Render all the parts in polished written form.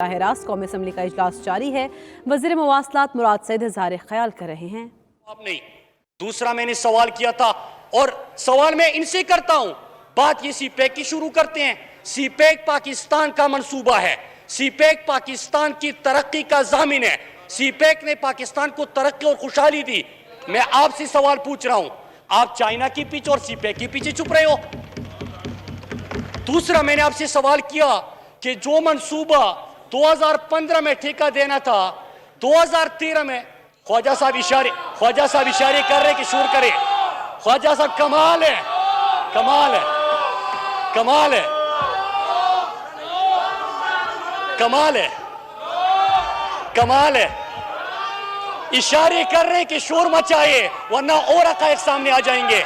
रास्त कौमी असम्बली का इजलास जारी है। वज़ीर मवासलात मुराद सईद इज़हार ख्याल कर रहे हैं। अब नहीं, दूसरा मैंने सवाल किया था और सवाल मैं इनसे करता हूं। बात ये सीपैक की शुरू करते हैं। सीपैक पाकिस्तान का मंसूबा है, सीपैक पाकिस्तान की तरक्की का ज़ामिन है। सीपैक ने पाकिस्तान को तरक्की और खुशहाली दी। मैं आपसे सवाल पूछ रहा हूं, आप चाइना के पीछे और सीपैक के पीछे चुप रहे हो। दूसरा मैंने आपसे सवाल किया कि जो मंसूबा 2015 में ठेका देना था, 2013 में ख्वाजा साहब इशारे कर रहे कि शोर करे। ख्वाजा साहब कमाल है, कमाल है, कमाल है, कमाल है, कमाल है। इशारे कर रहे कि शोर मचाए वरना और हक़ाइक़ सामने आ जाएंगे।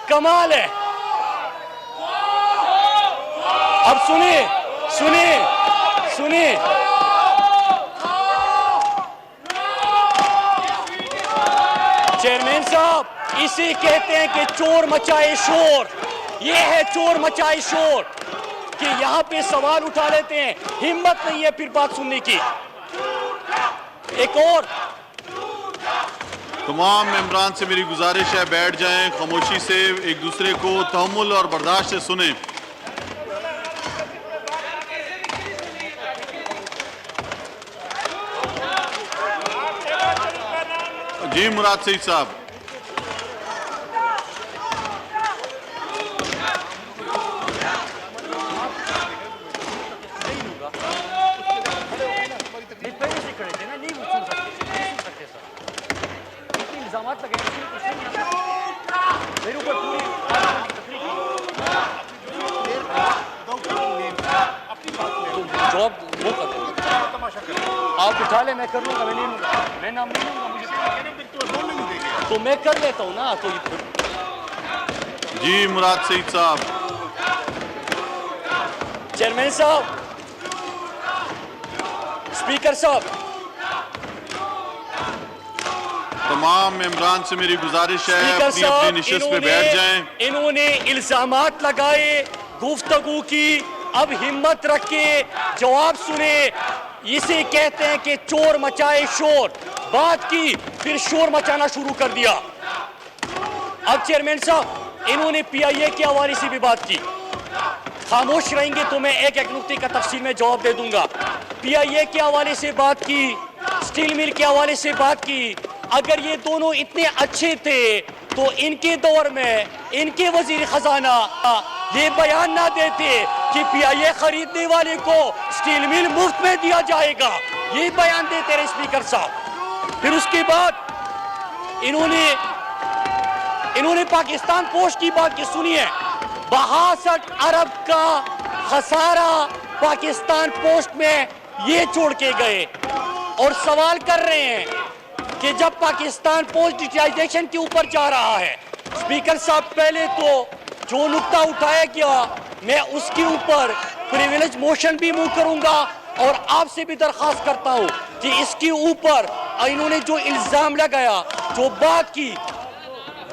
कमाल है। अब सुनिए सुनिए सुनिए, चेयरमैन साहब, इसे कहते हैं कि चोर मचाए शोर। ये है चोर मचाए शोर कि यहां पे सवाल उठा लेते हैं, हिम्मत नहीं है फिर बात सुनने की। एक और तमाम मेंबरान से मेरी गुजारिश है, बैठ जाएं, खामोशी से एक दूसरे को तहम्मुल और बर्दाश्त से सुने। जी मुराद सईद साहब। जॉब वो कर आप उठा ले, मैं कर लूंगा। मैं नहीं लूंगा, मैं नाम नहीं लूंगा, मुझे तो मैं कर लेता हूँ ना। तो जी मुराद सईद साहब। चेयरमैन साहब, स्पीकर साहब, तमाम मेंबरान से मेरी गुजारिश है, अपनी अपनी निशिस्त पे बैठ जाएं। इन्होंने इल्जामात लगाए गुफ्तगू की, अब हिम्मत रख के जवाब सुने। इसे कहते हैं कि चोर मचाए शोर। बात की फिर शोर मचाना शुरू कर दिया। अब चेयरमैन साहब, इन्होंने पीआईए के हवाले से भी बात की। खामोश रहेंगे तो मैं एक एक नुक्ते का तफसील में जवाब दे दूंगा। पीआईए के हवाले से बात की, स्टील मिल के हवाले से बात की। अगर ये दोनों इतने अच्छे थे तो इनके दौर में इनके वजीर खजाना ये बयान ना देते कि पीआईए खरीदने वाले को स्टील मिल मुफ्त में दिया जाएगा। ये बयान देते रहे स्पीकर साहब। फिर उसके बाद इन्होंने पाकिस्तान पोस्ट की बात की। सुनिए, 62 अरब का खसारा पाकिस्तान पोस्ट में ये छोड़ के गए और सवाल कर रहे हैं कि जब पाकिस्तान पोस्ट डिजिटाइजेशन के ऊपर जा रहा है। स्पीकर साहब, पहले तो जो नुक्ता उठाया गया मैं उसके ऊपर प्रिविलेज मोशन भी मूव करूंगा और आपसे भी दरखास्त करता हूं कि इसके ऊपर इन्होंने जो इल्जाम लगाया, जो बात की,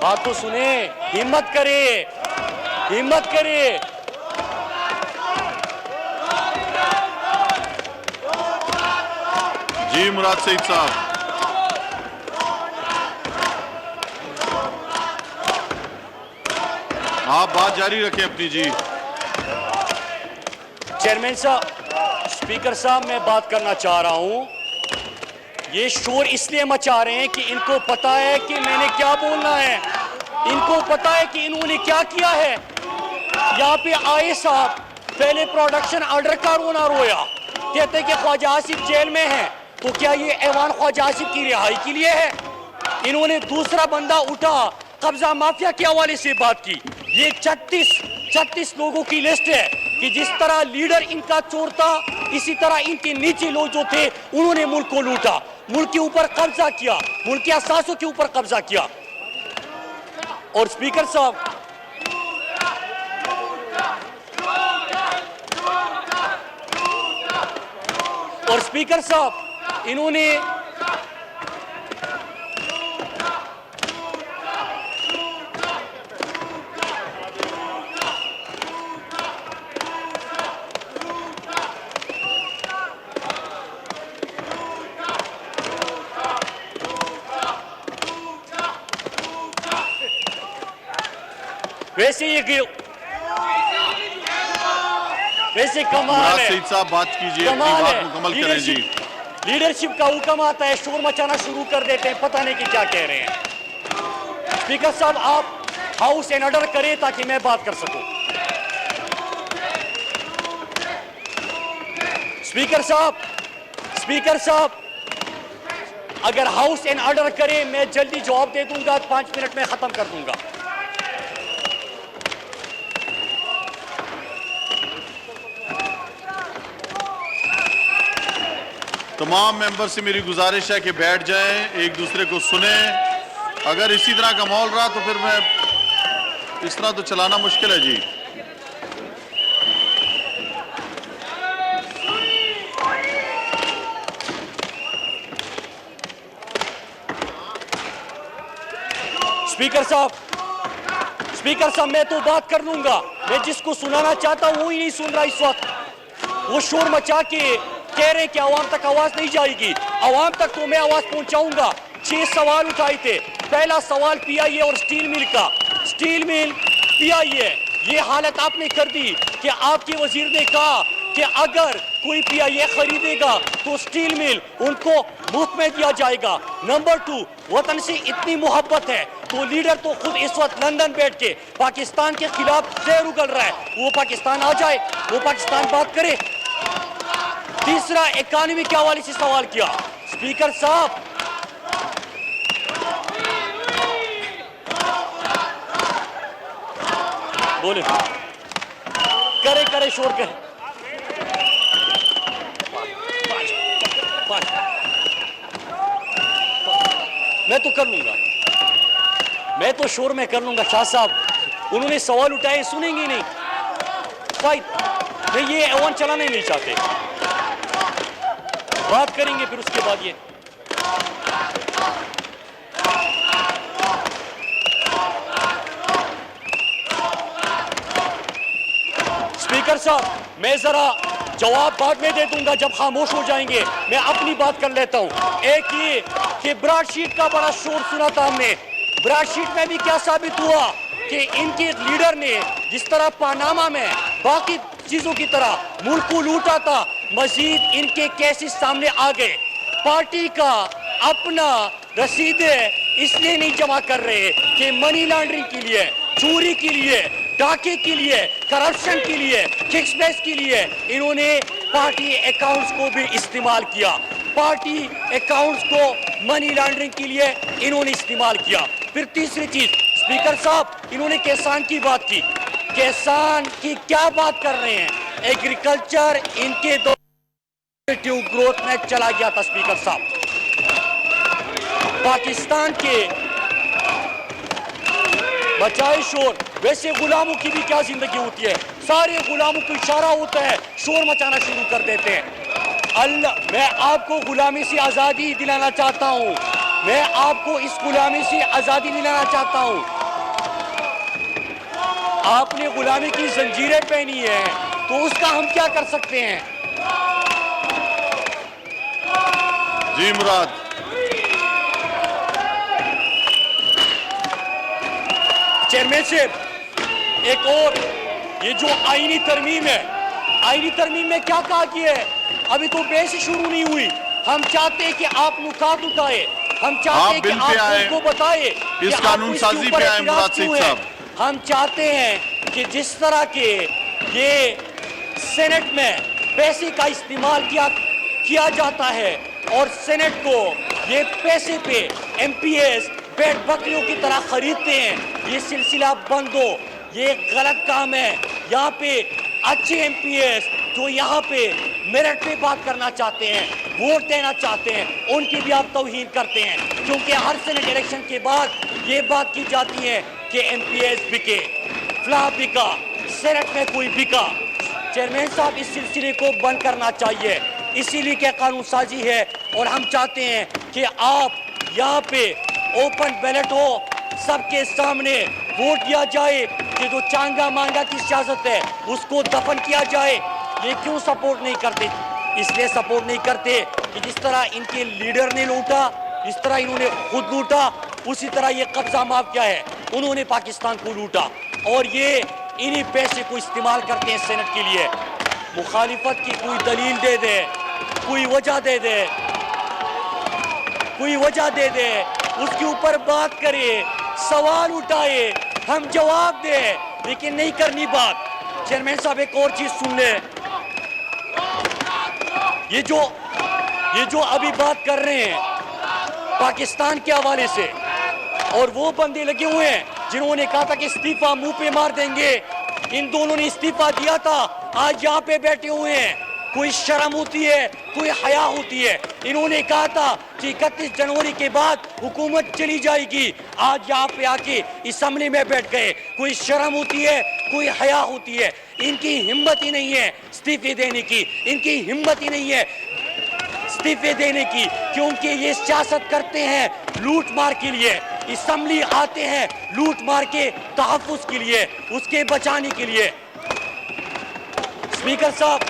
बात तो सुने। हिम्मत करे, हिम्मत करे। जी मुराद सईद साहब। आप बात जारी रखें अपनी। जी चेयरमैन साहब, स्पीकर साहब, मैं बात करना चाह रहा हूं। ये शोर इसलिए मचा रहे हैं कि इनको पता है कि मैंने क्या बोलना है, इनको पता है कि इन्होंने क्या किया है। यहाँ पे आए साहब, पहले प्रोडक्शन ऑर्डर का रोना रोया, कहते कि ख्वाजा आसिफ जेल में है, तो क्या ये ऐवान ख्वाजा आसिफ की रिहाई के लिए है? इन्होंने दूसरा बंदा उठा, कब्जा माफिया के हवाले से बात की। ये 36 लोगों की लिस्ट है कि जिस तरह लीडर इनका चोर था, इसी तरह इनके नीचे लोग जो थे उन्होंने मुल्क को लूटा, मुल्क के ऊपर कब्जा किया, मुल्क के असासों के ऊपर कब्जा किया। और स्पीकर साहब, इन्होंने वैसे कमाल मुराद है, सईद साहब बात कीजिए, अपनी कमाल बात है। मुकम्मल करें जी। लीडरशिप का हुक्म आता है, शोर मचाना शुरू कर देते हैं, पता नहीं कि क्या कह रहे हैं। स्पीकर साहब, आप हाउस एंड ऑर्डर करें ताकि मैं बात कर सकूं। स्पीकर साहब, अगर हाउस एंड ऑर्डर करें, मैं जल्दी जवाब दे दूंगा, 5 मिनट में खत्म कर दूंगा। तमाम मेंबर से मेरी गुजारिश है कि बैठ जाएं, एक दूसरे को सुने। अगर इसी तरह का माहौल रहा तो फिर मैं इस तरह तो चलाना मुश्किल है जी। स्पीकर साहब, मैं तो बात कर लूंगा। मैं जिसको सुनाना चाहता हूं वो ही नहीं सुन रहा इस वक्त। वो शोर मचा के कह रहे कि आवाम तक आवाज नहीं जाएगी। आवाम तक तो मैं आवाज पहुंचाऊंगा। 6 सवाल उठाए थे। पहला सवाल पीआईए और स्टील मिल का। स्टील मिल, पीआईए, ये हालत आपने कर दी कि आपके वजीर ने कहा कि अगर कोई पीआईए खरीदेगा तो स्टील मिल उनको मुफ्त में दिया जाएगा। नंबर 2, वतन से इतनी मोहब्बत है तो लीडर तो खुद इस वक्त लंदन बैठ के पाकिस्तान के खिलाफ जहर उगल रहा है, वो पाकिस्तान आ जाए, वो पाकिस्तान बात करे। तीसरा, इकोनॉमी के हवाले से सवाल किया। स्पीकर साहब, बोले, करे शोर करे। मैं तो कर लूंगा, मैं तो शोर में कर लूंगा। शाह साहब, उन्होंने सवाल उठाए, सुनेंगे नहीं। फाइट, मैं ये ऐवान चलाना ही नहीं चाहते। बात करेंगे फिर उसके बाद ये। स्पीकर साहब, मैं जरा जवाब बाद में दे दूंगा जब खामोश हो जाएंगे। मैं अपनी बात कर लेता हूं। एक ये कि ब्रॉडशीट का बड़ा शोर सुना था हमने। ब्रॉडशीट में भी क्या साबित हुआ कि इनके लीडर ने जिस तरह पानामा में बाकी चीजों की तरह मुल्क को लूटा था, मजीद इनके केसेस सामने आ गए। पार्टी का अपना रसीदें इसलिए नहीं जमा कर रहे कि मनी लॉन्ड्रिंग के लिए, चोरी के लिए, डाके के लिए, करप्शन के लिए, किक्सबैक्स के लिए इन्होंने पार्टी अकाउंट्स को भी इस्तेमाल किया। पार्टी अकाउंट्स को मनी लॉन्ड्रिंग के लिए इन्होंने इस्तेमाल किया। फिर तीसरी चीज, स्पीकर साहब, इन्होंने किसान की बात की। किसान की क्या बात कर रहे हैं? एग्रीकल्चर इनके दो ग्रोथ में चला गया था। स्पीकर साहब, पाकिस्तान के बचाए शोर। वैसे गुलामों की भी क्या जिंदगी होती है, सारे गुलामों को इशारा होता है, शोर मचाना शुरू कर देते हैं। अल्लाह, मैं आपको गुलामी से आजादी दिलाना चाहता हूं। मैं आपको इस गुलामी से आजादी दिलाना चाहता हूं। आपने गुलामी की जंजीरें पहनी है तो उसका हम क्या कर सकते हैं? जी मुराद, चेयरमैन साहब, एक और, ये जो आईनी तरमीम है, आईनी तरमीम में क्या कहा गया है? अभी तो बहस शुरू नहीं हुई। हम चाहते हैं कि आप नुकात उठाए, हम चाहते हैं कि आप उनको बताए इस कानून साजी पे आए मुराद सईद साहब। हम चाहते हैं कि जिस तरह के ये सेनेट में पैसे का इस्तेमाल किया जाता है और सेनेट को ये पैसे पे एमपीएस पेट बकरियों की तरह खरीदते हैं, ये सिलसिला बंद हो। ये गलत काम है। यहाँ पे अच्छे एमपीएस जो यहाँ पे मेरिट पे बात करना चाहते हैं, वोट देना चाहते हैं, उनकी भी आप तौहीन करते हैं, क्योंकि हर सेनेट इलेक्शन के बाद ये बात की जाती है कि एमपीएस बिके, फ्ला बिका, सेनेट में कोई बिका। चेयरमैन साहब, इस सिलसिले को बंद करना चाहिए। इसीलिए क्या कानून साजी है और हम चाहते हैं कि आप यहाँ पे ओपन बैलेट हो, सबके सामने वोट दिया जाए कि जो चांगा मांगा की सियासत है उसको दफन किया जाए। ये क्यों सपोर्ट नहीं करते? इसलिए सपोर्ट नहीं करते कि जिस तरह इनके लीडर ने लूटा, जिस तरह इन्होंने खुद लूटा, उसी तरह ये कब्जा माफिया है, उन्होंने पाकिस्तान को लूटा और ये इन्हीं पैसे को इस्तेमाल करते हैं सेनेट के लिए। मुखालिफत की कोई दलील दे दे, कोई वजह दे दे, कोई वजह दे दे, उसके ऊपर बात करे, सवाल उठाए, हम जवाब दे, लेकिन नहीं करनी बात। चेयरमैन साहब एक और चीज सुन ले, ये जो अभी बात कर रहे हैं पाकिस्तान के हवाले से, और वो बंदे लगे हुए हैं जिन्होंने कहा था कि इस्तीफा मुंह पे मार देंगे, इन दोनों ने इस्तीफा दिया था, आज यहाँ पे बैठे हुए हैं। कोई शर्म होती है, कोई हया होती है। इन्होंने कहा था कि 31 जनवरी के बाद हुकूमत चली जाएगी, आज यहाँ पे आके असम्बली में बैठ गए। कोई शर्म होती है, कोई हया होती है। इनकी हिम्मत ही नहीं है इस्तीफे देने की, इनकी हिम्मत ही नहीं है इस्तीफे देने की, क्योंकि ये सियासत करते हैं लूट मार के लिए। असम्बली आते हैं लूट मार के तहफ़्फ़ुज़ के लिए, उसके बचाने के लिए। स्पीकर साहब,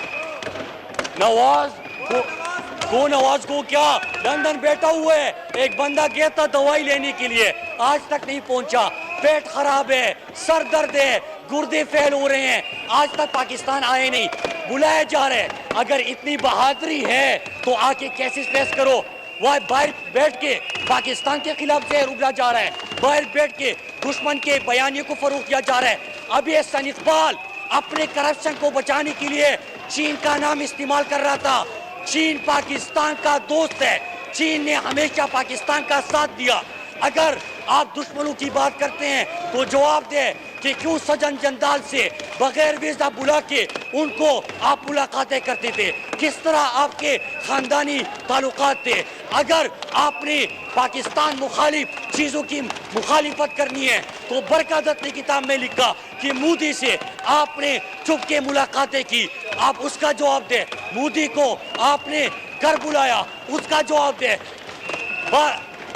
नवाज को क्या लंदन बैठा हुआ है, एक बंदा गया था दवाई लेने के लिए, आज तक नहीं पहुंचा। पेट खराब है, सर दर्द है, गुर्दे फेल हो रहे हैं, आज तक पाकिस्तान आए नहीं, बुलाया जा रहा है। अगर इतनी बहादुरी है तो आके कैसे फेस करो। वह बाहर बैठ के पाकिस्तान के खिलाफ जहर उगला जा रहा है, बाहर बैठ के दुश्मन के बयानियों को फरोख्त किया जा रहा है। अभी एहसान इकबाल अपने करप्शन को बचाने के लिए चीन का नाम इस्तेमाल कर रहा था। चीन पाकिस्तान का दोस्त है, चीन ने हमेशा पाकिस्तान का साथ दिया। अगर आप दुश्मनों की बात करते हैं तो जवाब दे कि क्यों सजन जंदाल से बगैर वीजा बुला के उनको आप मुलाकातें करते थे, किस तरह आपके खानदानी ताल्लुकात थे। अगर आपने पाकिस्तान मुखालिफ चीज़ों की मुखालिफत करनी है तो बरकत ने किताब में लिखा कि मोदी से आपने चुप के मुलाकातें की, आप उसका जवाब दे। मोदी को आपने घर बुलाया, उसका जवाब दे।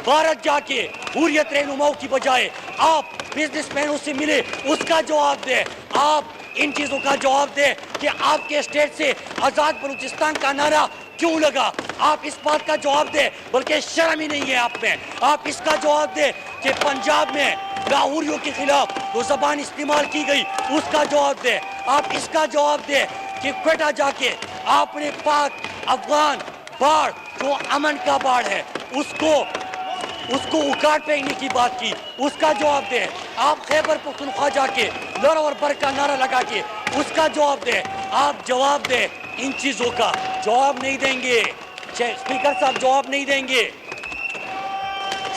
भारत जाके हुर्रियत रहनुमाओं की बजाय आप बिजनेसमैनों से मिले, उसका जवाब दे। आप इन चीज़ों का जवाब दे कि आपके स्टेट से आज़ाद बलूचिस्तान का नारा क्यों लगा, आप इस बात का जवाब दे। बल्कि शर्म ही नहीं है आप में। आप इसका जवाब दे कि पंजाब में लाहौरियों के खिलाफ जो ज़बान इस्तेमाल की गई, उसका जवाब दे। आप इसका जवाब दे कि क्वेटा जाके आपने पाक अफगान बाढ़ जो अमन का बाढ़ है उसको उखाड़ फेंकने की बात की, उसका जवाब दे। आप खैबर पख्तूनख्वा जाके लड़ और बर का नारा लगा के, उसका जवाब दे। आप जवाब दे, इन चीज़ों का जवाब नहीं देंगे। स्पीकर साहब जवाब नहीं देंगे,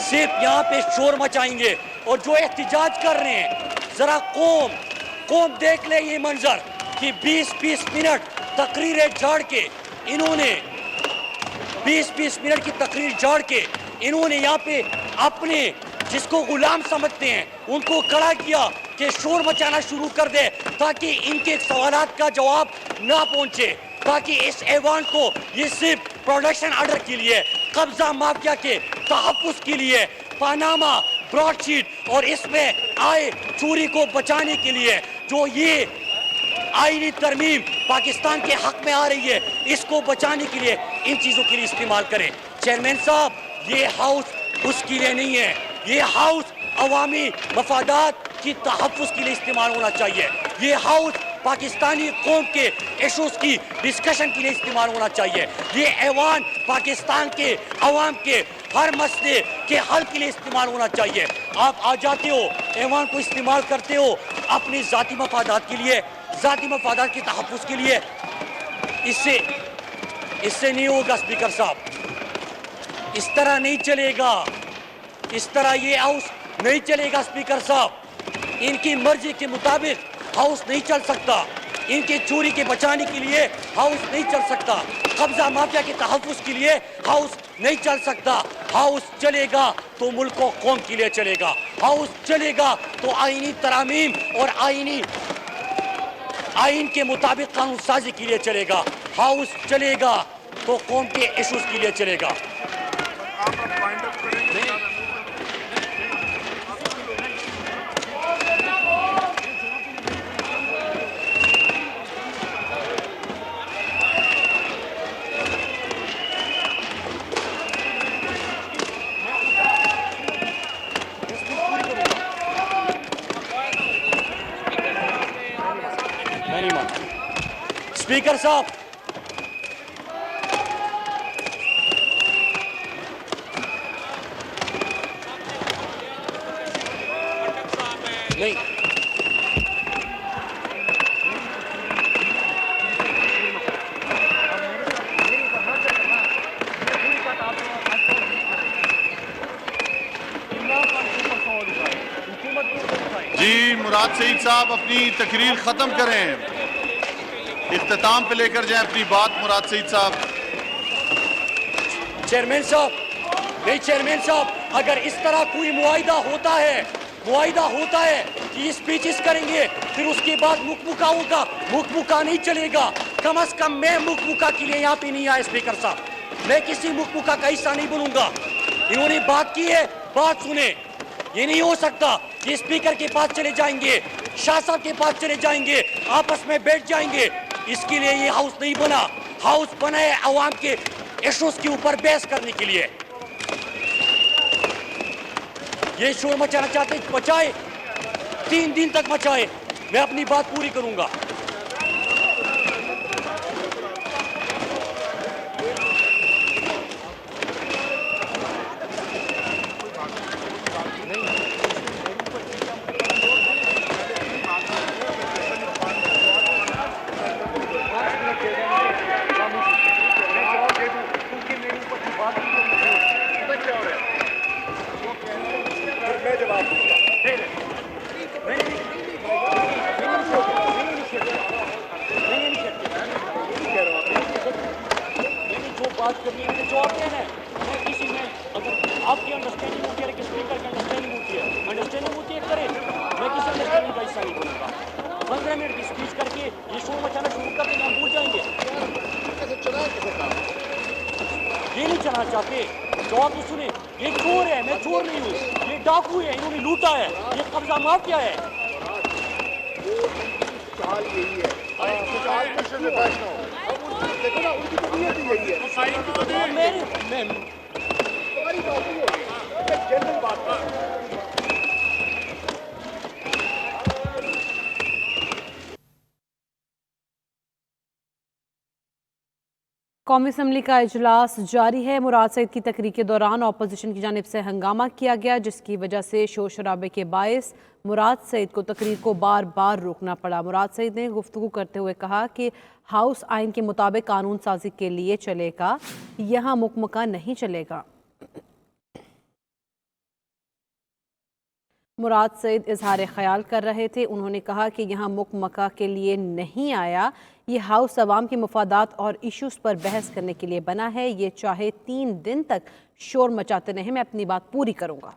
सिर्फ यहाँ पे शोर मचाएंगे। और जो एहतिजाज कर रहे हैं, जरा कौम देख ले ये मंजर कि 20-20 मिनट तकरीरें झाड़ के इन्होंने 20-20 मिनट की तकरीर झाड़ के इन्होंने यहाँ पे अपने जिसको गुलाम समझते हैं उनको खड़ा किया कि शोर मचाना शुरू कर दे, ताकि इनके सवालात का जवाब ना पहुंचे, ताकि इस ऐवान को ये सिर्फ प्रोडक्शन ऑर्डर के लिए, कब्जा माफिया के तहफ़्फ़ुज़ के लिए, पानामा ब्रॉडशीट और इसमें आए चोरी को बचाने के लिए जो ये आईनी तरमीम पाकिस्तान के हक में आ रही है, इसको बचाने के लिए इन चीज़ों के लिए इस्तेमाल करें। चेयरमैन साहब, ये हाउस उसके लिए नहीं है, ये हाउस अवामी मफादात की तहफ़्फ़ुज़ के लिए इस्तेमाल होना चाहिए। ये हाउस पाकिस्तानी कौम के इशूज़ की डिस्कशन के लिए इस्तेमाल होना चाहिए। ये ऐवान पाकिस्तान के अवाम के हर मसले के हल के लिए इस्तेमाल होना चाहिए। आप आ जाते हो, ऐवान को इस्तेमाल करते हो अपनी ज़ाती मफादात के लिए, ज़ाती मफादात के तहफ़्फ़ुज़ के लिए। इससे नहीं होगा स्पीकर साहब, इस तरह नहीं चलेगा, इस तरह ये हाउस नहीं चलेगा। स्पीकर साहब, इनकी मर्जी के मुताबिक हाउस नहीं चल सकता, इनके चोरी के बचाने के लिए हाउस नहीं चल सकता, कब्जा माफिया के तहफ़्फ़ुज़ के लिए हाउस नहीं चल सकता। हाउस चलेगा तो मुल्क और कौम के लिए चलेगा, हाउस चलेगा तो आईनी तरामीम और आइन के मुताबिक कानून साजी के लिए चलेगा, हाउस चलेगा तो कौम के इशूज़ के लिए चलेगा। स्पीकर साहब, नहीं, जी मुराद सईद साहब अपनी तकरीर खत्म करें, इख्तिताम पे लेकर जाएं अपनी बात। मुराद सईद साहब। चेयरमैन साहब, नहीं चेयरमैन साहब, अगर इस तरह कोई मुआहिदा होता है कि स्पीचेस करेंगे फिर उसके बाद मुकमुका होगा, मुकमुका नहीं चलेगा। कम से कम मैं मुकमुका के लिए यहाँ पे नहीं आया स्पीकर साहब, मैं किसी मुकमुका का हिस्सा नहीं बनूंगा। इन्होंने बात की है, बात सुने। ये नहीं हो सकता कि स्पीकर के पास चले जाएंगे, शाह साहब के पास चले जाएंगे, आपस में बैठ जाएंगे। इसके लिए ये हाउस नहीं बना, हाउस बना है अवाम के इश्यूज के ऊपर बहस करने के लिए। ये शोर मचाना चाहते मचाए, 3 दिन तक मचाए, मैं अपनी बात पूरी करूंगा। बात करनी है, जवाब देना है। मैं किसी में अगर आपकी अंडरस्टैंडिंग होती है कि स्पीकर की अंडरस्टैंडिंग होती है करें, मैं किसी अंडरस्टैंडिंग का हिस्सा नहीं बनूंगा। 15 मिनट की स्पीच करके ये शोर मचाना शुरू कर देंगे, हम भूल जाएंगे। ये नहीं चलाना चाहते, जवाब तो सुने। ये चोर है, मैं चोर नहीं हूँ, ये डाकू है, इन्होंने लूटा है, ये कब्जा माफिया है। चाल यही है, चाल मिशन में बैठना हो। देखो ना, उनकी तो नीयत ही यही है। तुम्हारी बात नहीं होगी, जनरल बात है। कौमी असम्बली का इजलास जारी है। मुराद सईद की तकरीर के दौरान अपोजिशन की जानिब से हंगामा किया गया, जिसकी वजह से शोर शराबे के बायस मुराद सईद को तकरीर को बार बार रोकना पड़ा। मुराद सईद ने गुफ्तगू करते हुए कहा कि हाउस आइन के मुताबिक कानून साजी के लिए चलेगा, यहाँ मुकमका नहीं चलेगा। मुराद सईद इजहार ख्याल कर रहे थे। उन्होंने कहा कि यहाँ मुकमका के लिए नहीं आया, ये हाउस अवाम के मुफादात और इश्यूज़ पर बहस करने के लिए बना है। ये चाहे 3 दिन तक शोर मचाते रहें, मैं अपनी बात पूरी करूँगा।